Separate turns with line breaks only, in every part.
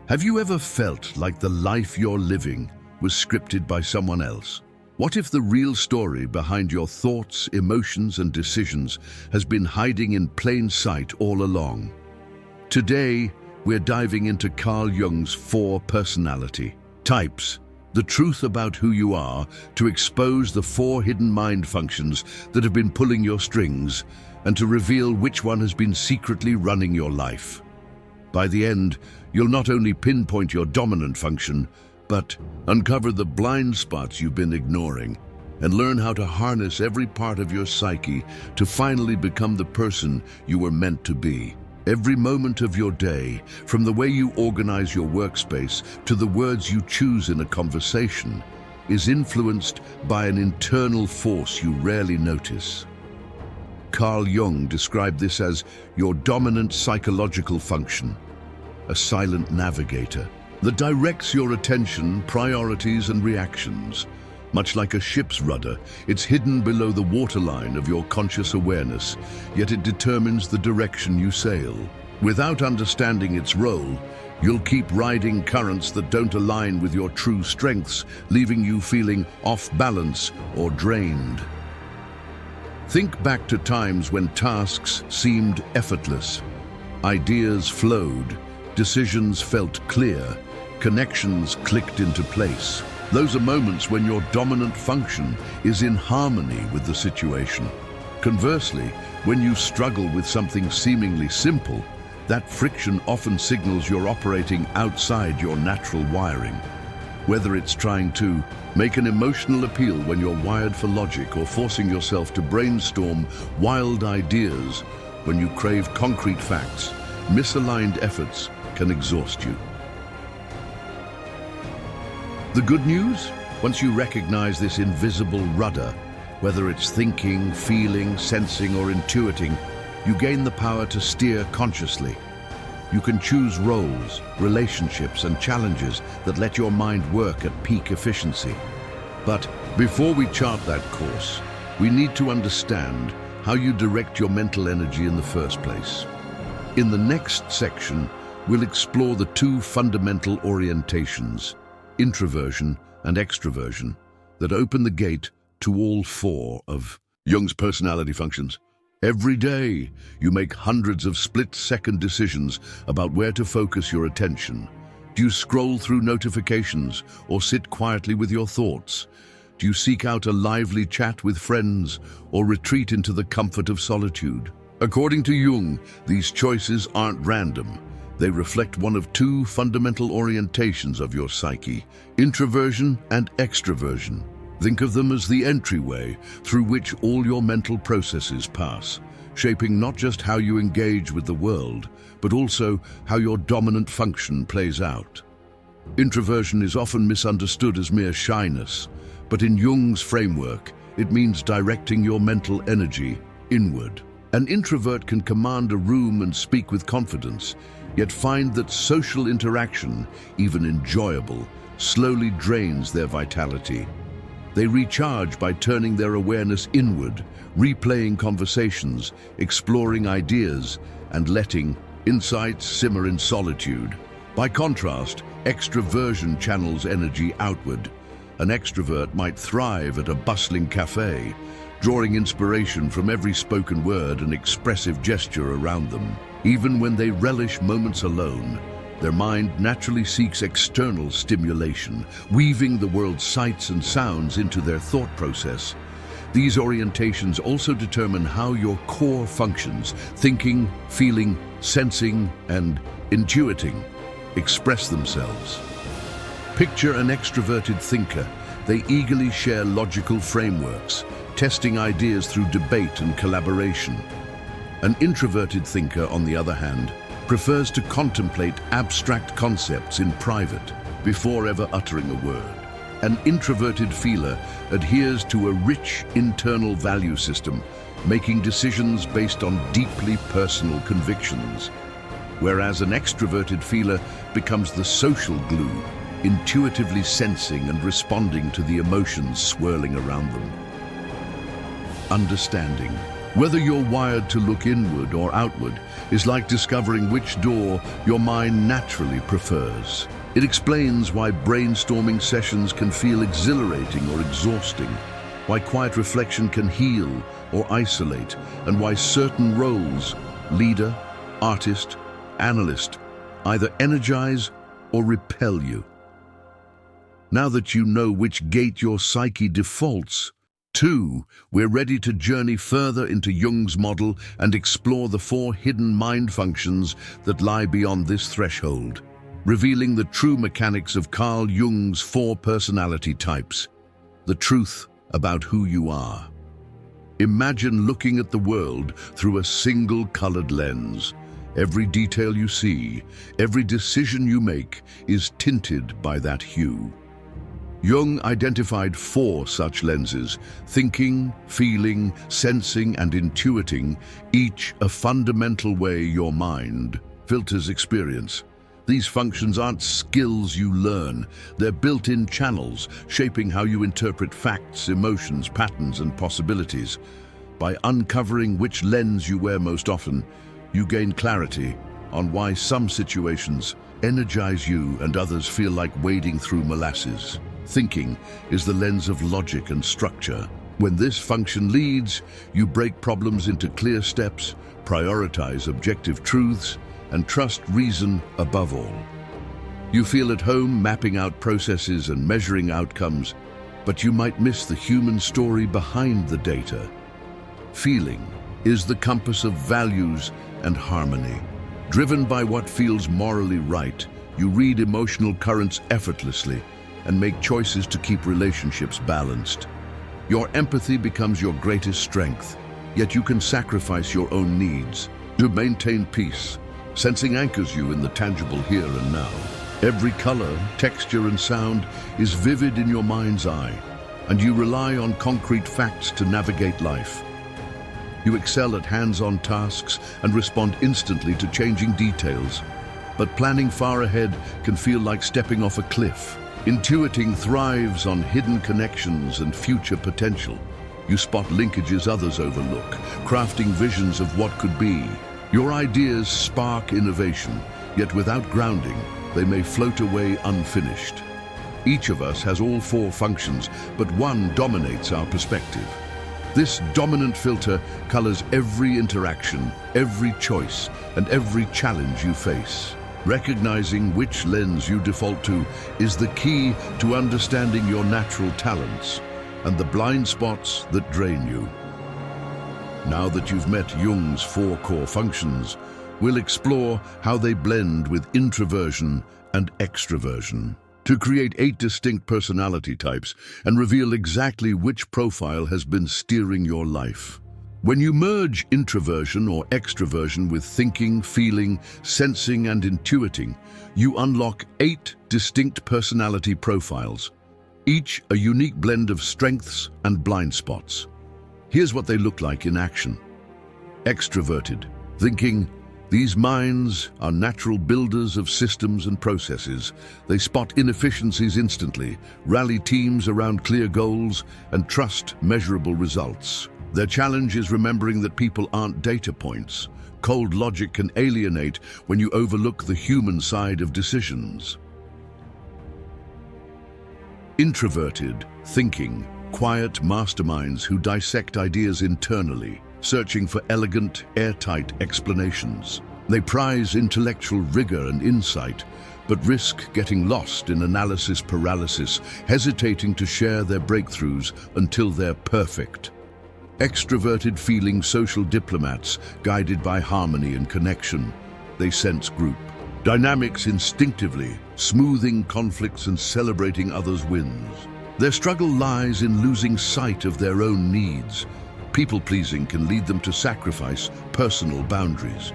Have you ever felt like the life you're living was scripted by someone else? What if the real story behind your thoughts, emotions, and decisions has been hiding in plain sight all along? Today, we're diving into Carl Jung's 4 personality types, the truth about who you are, to expose the 4 hidden mind functions that have been pulling your strings, and to reveal which one has been secretly running your life. By the end, you'll not only pinpoint your dominant function, but uncover the blind spots you've been ignoring and learn how to harness every part of your psyche to finally become the person you were meant to be. Every moment of your day, from the way you organize your workspace to the words you choose in a conversation, is influenced by an internal force you rarely notice. Carl Jung described this as your dominant psychological function, a silent navigator that directs your attention, priorities, and reactions. Much like a ship's rudder, it's hidden below the waterline of your conscious awareness, yet it determines the direction you sail. Without understanding its role, you'll keep riding currents that don't align with your true strengths, leaving you feeling off balance or drained. Think back to times when tasks seemed effortless, ideas flowed, decisions felt clear, connections clicked into place. Those are moments when your dominant function is in harmony with the situation. Conversely, when you struggle with something seemingly simple, that friction often signals you're operating outside your natural wiring. Whether it's trying to make an emotional appeal when you're wired for logic, or forcing yourself to brainstorm wild ideas when you crave concrete facts, misaligned efforts can exhaust you. The good news? Once you recognize this invisible rudder, whether it's thinking, feeling, sensing, or intuiting, you gain the power to steer consciously. You can choose roles, relationships, and challenges that let your mind work at peak efficiency. But before we chart that course, we need to understand how you direct your mental energy in the first place. In the next section, we'll explore the 2 fundamental orientations, introversion and extraversion, that open the gate to all 4 of Jung's personality functions. Every day, you make hundreds of split-second decisions about where to focus your attention. Do you scroll through notifications or sit quietly with your thoughts? Do you seek out a lively chat with friends or retreat into the comfort of solitude? According to Jung, these choices aren't random. They reflect one of 2 fundamental orientations of your psyche, introversion and extraversion. Think of them as the entryway through which all your mental processes pass, shaping not just how you engage with the world, but also how your dominant function plays out. Introversion is often misunderstood as mere shyness, but in Jung's framework, it means directing your mental energy inward. An introvert can command a room and speak with confidence, yet find that social interaction, even enjoyable, slowly drains their vitality. They recharge by turning their awareness inward, replaying conversations, exploring ideas, and letting insights simmer in solitude. By contrast, extraversion channels energy outward. An extrovert might thrive at a bustling cafe, drawing inspiration from every spoken word and expressive gesture around them. Even when they relish moments alone, their mind naturally seeks external stimulation, weaving the world's sights and sounds into their thought process. These orientations also determine how your core functions, thinking, feeling, sensing, and intuiting, express themselves. Picture an extroverted thinker. They eagerly share logical frameworks, testing ideas through debate and collaboration. An introverted thinker, on the other hand, prefers to contemplate abstract concepts in private before ever uttering a word. An introverted feeler adheres to a rich internal value system, making decisions based on deeply personal convictions, whereas an extroverted feeler becomes the social glue, intuitively sensing and responding to the emotions swirling around them. Understanding. Whether you're wired to look inward or outward is like discovering which door your mind naturally prefers. It explains why brainstorming sessions can feel exhilarating or exhausting, why quiet reflection can heal or isolate, and why certain roles, leader, artist, analyst, either energize or repel you. Now that you know which gate your psyche defaults to, we're ready to journey further into Jung's model and explore the 4 hidden mind functions that lie beyond this threshold, revealing the true mechanics of Carl Jung's 4 personality types, the truth about who you are. Imagine looking at the world through a single colored lens. Every detail you see, every decision you make is tinted by that hue. Jung identified 4 such lenses: thinking, feeling, sensing, and intuiting, each a fundamental way your mind filters experience. These functions aren't skills you learn, they're built-in channels shaping how you interpret facts, emotions, patterns, and possibilities. By uncovering which lens you wear most often, you gain clarity on why some situations energize you and others feel like wading through molasses. Thinking is the lens of logic and structure. When this function leads, you break problems into clear steps, prioritize objective truths, and trust reason above all. You feel at home mapping out processes and measuring outcomes, but you might miss the human story behind the data. Feeling is the compass of values and harmony. Driven by what feels morally right, you read emotional currents effortlessly and make choices to keep relationships balanced. Your empathy becomes your greatest strength, yet you can sacrifice your own needs to maintain peace. Sensing anchors you in the tangible here and now. Every color, texture, and sound is vivid in your mind's eye, and you rely on concrete facts to navigate life. You excel at hands-on tasks and respond instantly to changing details, but planning far ahead can feel like stepping off a cliff. Intuiting thrives on hidden connections and future potential. You spot linkages others overlook, crafting visions of what could be. Your ideas spark innovation, yet without grounding, they may float away unfinished. Each of us has all 4 functions, but one dominates our perspective. This dominant filter colors every interaction, every choice, and every challenge you face. Recognizing which lens you default to is the key to understanding your natural talents and the blind spots that drain you. Now that you've met Jung's 4 core functions, we'll explore how they blend with introversion and extraversion to create 8 distinct personality types and reveal exactly which profile has been steering your life. When you merge introversion or extraversion with thinking, feeling, sensing, and intuiting, you unlock 8 distinct personality profiles, each a unique blend of strengths and blind spots. Here's what they look like in action. Extroverted, thinking. These minds are natural builders of systems and processes. They spot inefficiencies instantly, rally teams around clear goals, and trust measurable results. Their challenge is remembering that people aren't data points. Cold logic can alienate when you overlook the human side of decisions. Introverted, thinking, quiet masterminds who dissect ideas internally, searching for elegant, airtight explanations. They prize intellectual rigor and insight, but risk getting lost in analysis paralysis, hesitating to share their breakthroughs until they're perfect. Extroverted feeling social diplomats, guided by harmony and connection. They sense group dynamics instinctively, smoothing conflicts and celebrating others' wins. Their struggle lies in losing sight of their own needs. People-pleasing can lead them to sacrifice personal boundaries.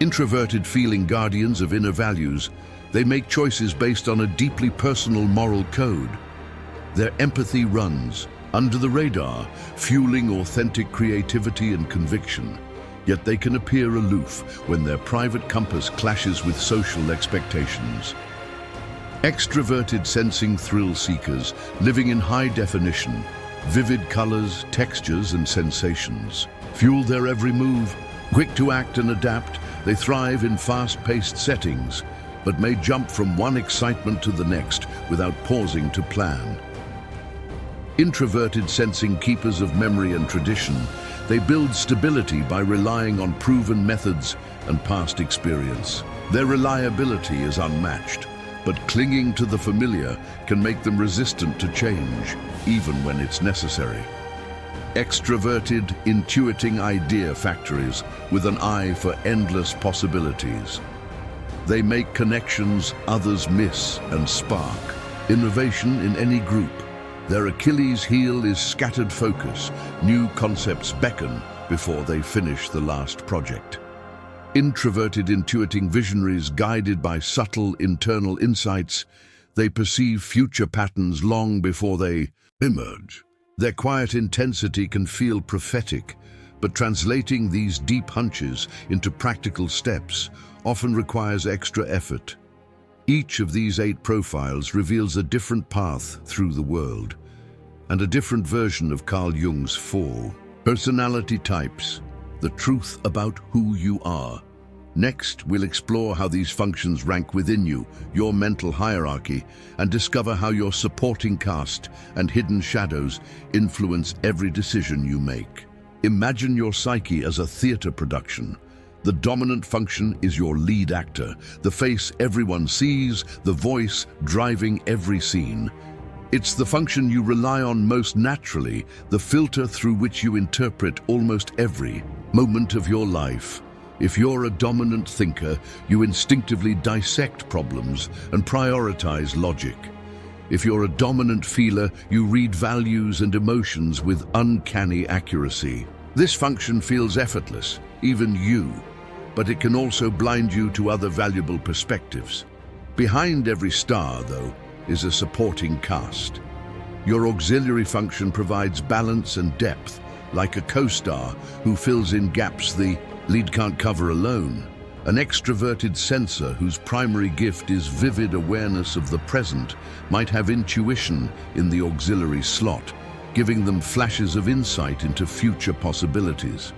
Introverted feeling guardians of inner values, they make choices based on a deeply personal moral code. Their empathy runs under the radar, fueling authentic creativity and conviction. Yet they can appear aloof when their private compass clashes with social expectations. Extroverted sensing thrill seekers, living in high definition, vivid colors, textures, and sensations. fuel their every move. Quick to act and adapt, they thrive in fast-paced settings, but may jump from one excitement to the next without pausing to plan. Introverted, sensing keepers of memory and tradition, they build stability by relying on proven methods and past experience. Their reliability is unmatched, but clinging to the familiar can make them resistant to change, even when it's necessary. Extraverted, intuiting idea factories with an eye for endless possibilities. They make connections others miss and spark innovation in any group. Their Achilles heel is scattered focus. New concepts beckon before they finish the last project. Introverted, intuiting visionaries guided by subtle internal insights, they perceive future patterns long before they emerge. Their quiet intensity can feel prophetic, but translating these deep hunches into practical steps often requires extra effort. Each of these 8 profiles reveals a different path through the world, and a different version of Carl Jung's 4 personality types, the truth about who you are. Next, we'll explore how these functions rank within you, your mental hierarchy, and discover how your supporting cast and hidden shadows influence every decision you make. Imagine your psyche as a theater production. The dominant function is your lead actor, the face everyone sees, the voice driving every scene. It's the function you rely on most naturally, the filter through which you interpret almost every moment of your life. If you're a dominant thinker, you instinctively dissect problems and prioritize logic. If you're a dominant feeler, you read values and emotions with uncanny accuracy. This function feels effortless, even you, but it can also blind you to other valuable perspectives. Behind every star, though, is a supporting cast. Your auxiliary function provides balance and depth, like a co-star who fills in gaps the lead can't cover alone. An extroverted sensor whose primary gift is vivid awareness of the present might have intuition in the auxiliary slot, giving them flashes of insight into future possibilities.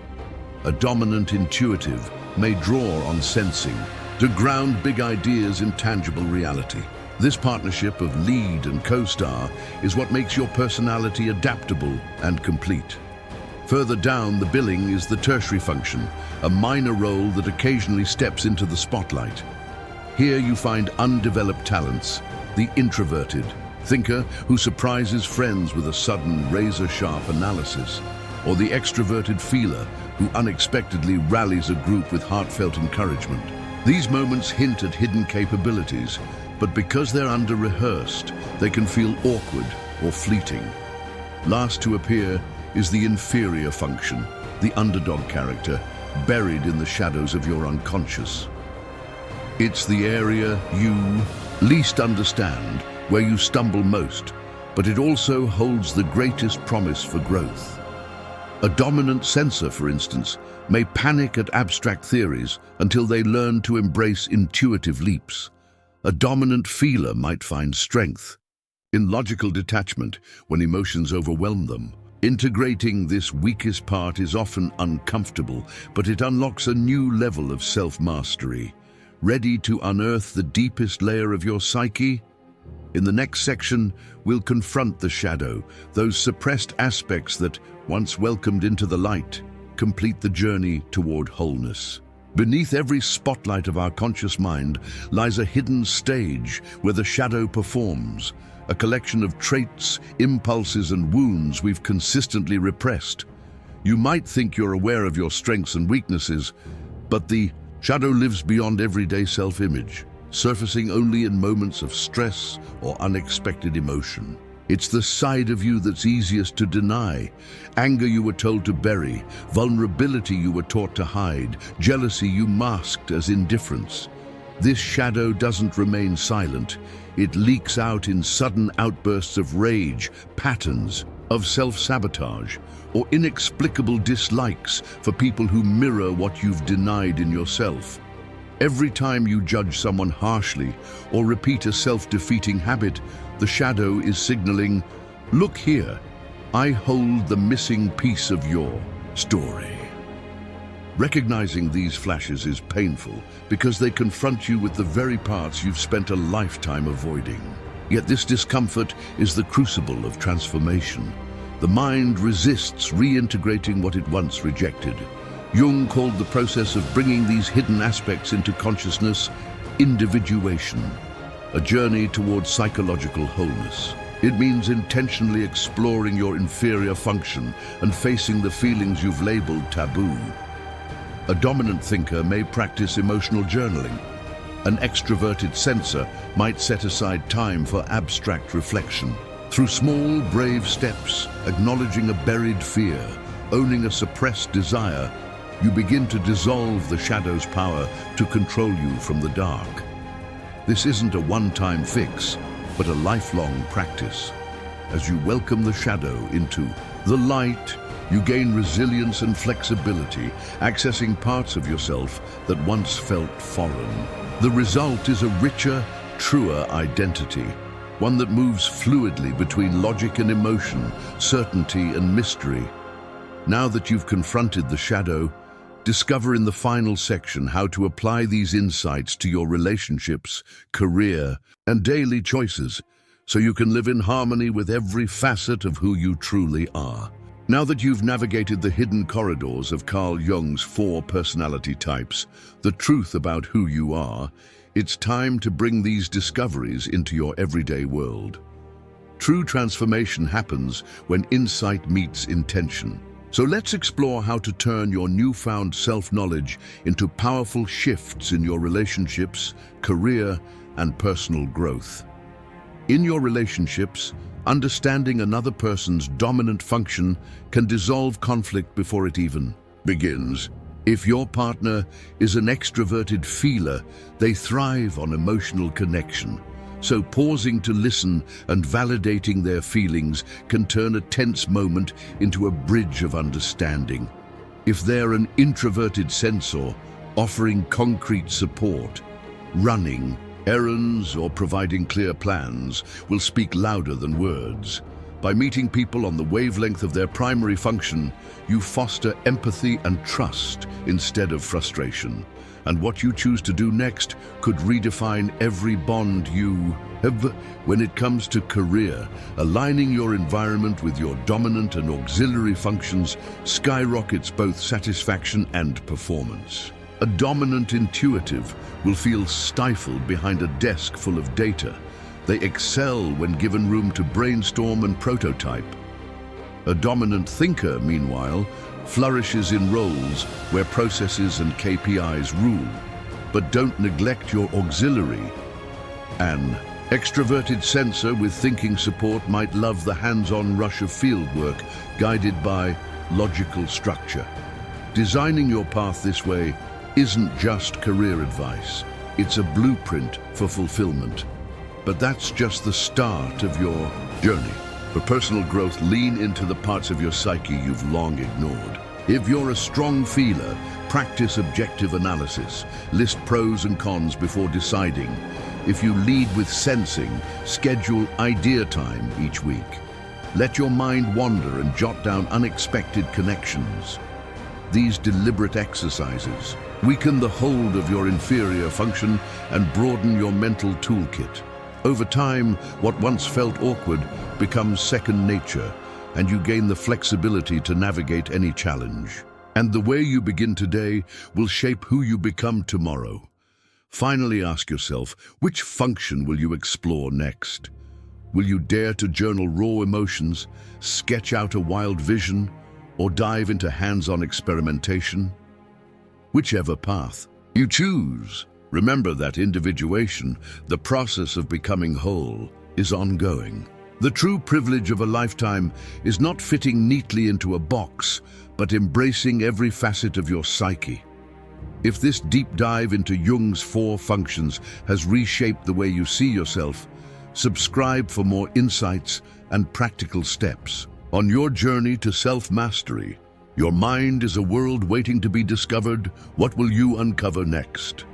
A dominant intuitive may draw on sensing to ground big ideas in tangible reality. This partnership of lead and co-star is what makes your personality adaptable and complete. Further down the billing is the tertiary function, a minor role that occasionally steps into the spotlight. Here you find undeveloped talents, the introverted thinker who surprises friends with a sudden razor-sharp analysis, or the extroverted feeler who unexpectedly rallies a group with heartfelt encouragement. These moments hint at hidden capabilities, but because they're under-rehearsed, they can feel awkward or fleeting. Last to appear is the inferior function, the underdog character, buried in the shadows of your unconscious. It's the area you least understand, where you stumble most, but it also holds the greatest promise for growth. A dominant sensor, for instance, may panic at abstract theories until they learn to embrace intuitive leaps. A dominant feeler might find strength in logical detachment when emotions overwhelm them. Integrating this weakest part is often uncomfortable, but it unlocks a new level of self-mastery. Ready to unearth the deepest layer of your psyche? In the next section, we'll confront the shadow, those suppressed aspects that, once welcomed into the light, complete the journey toward wholeness. Beneath every spotlight of our conscious mind lies a hidden stage where the shadow performs, a collection of traits, impulses, and wounds we've consistently repressed. You might think you're aware of your strengths and weaknesses, but the shadow lives beyond everyday self-image, surfacing only in moments of stress or unexpected emotion. It's the side of you that's easiest to deny, anger you were told to bury, vulnerability you were taught to hide, jealousy you masked as indifference. This shadow doesn't remain silent. It leaks out in sudden outbursts of rage, patterns of self-sabotage, or inexplicable dislikes for people who mirror what you've denied in yourself. Every time you judge someone harshly or repeat a self-defeating habit, the shadow is signaling, "Look here, I hold the missing piece of your story." Recognizing these flashes is painful because they confront you with the very parts you've spent a lifetime avoiding. Yet this discomfort is the crucible of transformation. The mind resists reintegrating what it once rejected. Jung called the process of bringing these hidden aspects into consciousness individuation, a journey towards psychological wholeness. It means intentionally exploring your inferior function and facing the feelings you've labeled taboo. A dominant thinker may practice emotional journaling. An extroverted sensor might set aside time for abstract reflection. Through small, brave steps, acknowledging a buried fear, owning a suppressed desire, you begin to dissolve the shadow's power to control you from the dark. This isn't a one-time fix, but a lifelong practice. As you welcome the shadow into the light, you gain resilience and flexibility, accessing parts of yourself that once felt foreign. The result is a richer, truer identity, one that moves fluidly between logic and emotion, certainty and mystery. Now that you've confronted the shadow, discover in the final section how to apply these insights to your relationships, career, and daily choices, so you can live in harmony with every facet of who you truly are. Now that you've navigated the hidden corridors of Carl Jung's 4 personality types, the truth about who you are, it's time to bring these discoveries into your everyday world. True transformation happens when insight meets intention. So let's explore how to turn your newfound self-knowledge into powerful shifts in your relationships, career, and personal growth. In your relationships, understanding another person's dominant function can dissolve conflict before it even begins. If your partner is an extroverted feeler, they thrive on emotional connection. So pausing to listen and validating their feelings can turn a tense moment into a bridge of understanding. If they're an introverted sensor, offering concrete support, running errands or providing clear plans will speak louder than words. By meeting people on the wavelength of their primary function, you foster empathy and trust instead of frustration. And what you choose to do next could redefine every bond you have. When it comes to career, aligning your environment with your dominant and auxiliary functions skyrockets both satisfaction and performance. A dominant intuitive will feel stifled behind a desk full of data. They excel when given room to brainstorm and prototype. A dominant thinker, meanwhile, flourishes in roles where processes and KPIs rule. But don't neglect your auxiliary. An extroverted sensor with thinking support might love the hands-on rush of fieldwork, guided by logical structure. Designing your path this way isn't just career advice. It's a blueprint for fulfillment. But that's just the start of your journey. For personal growth, lean into the parts of your psyche you've long ignored. If you're a strong feeler, practice objective analysis. List pros and cons before deciding. If you lead with sensing, schedule idea time each week. Let your mind wander and jot down unexpected connections. These deliberate exercises weaken the hold of your inferior function and broaden your mental toolkit. Over time, what once felt awkward becomes second nature, and you gain the flexibility to navigate any challenge. And the way you begin today will shape who you become tomorrow. Finally, ask yourself, which function will you explore next? Will you dare to journal raw emotions, sketch out a wild vision, or dive into hands-on experimentation? Whichever path you choose, remember that individuation, the process of becoming whole, is ongoing. The true privilege of a lifetime is not fitting neatly into a box, but embracing every facet of your psyche. If this deep dive into Jung's 4 functions has reshaped the way you see yourself, subscribe for more insights and practical steps. On your journey to self-mastery, your mind is a world waiting to be discovered. What will you uncover next?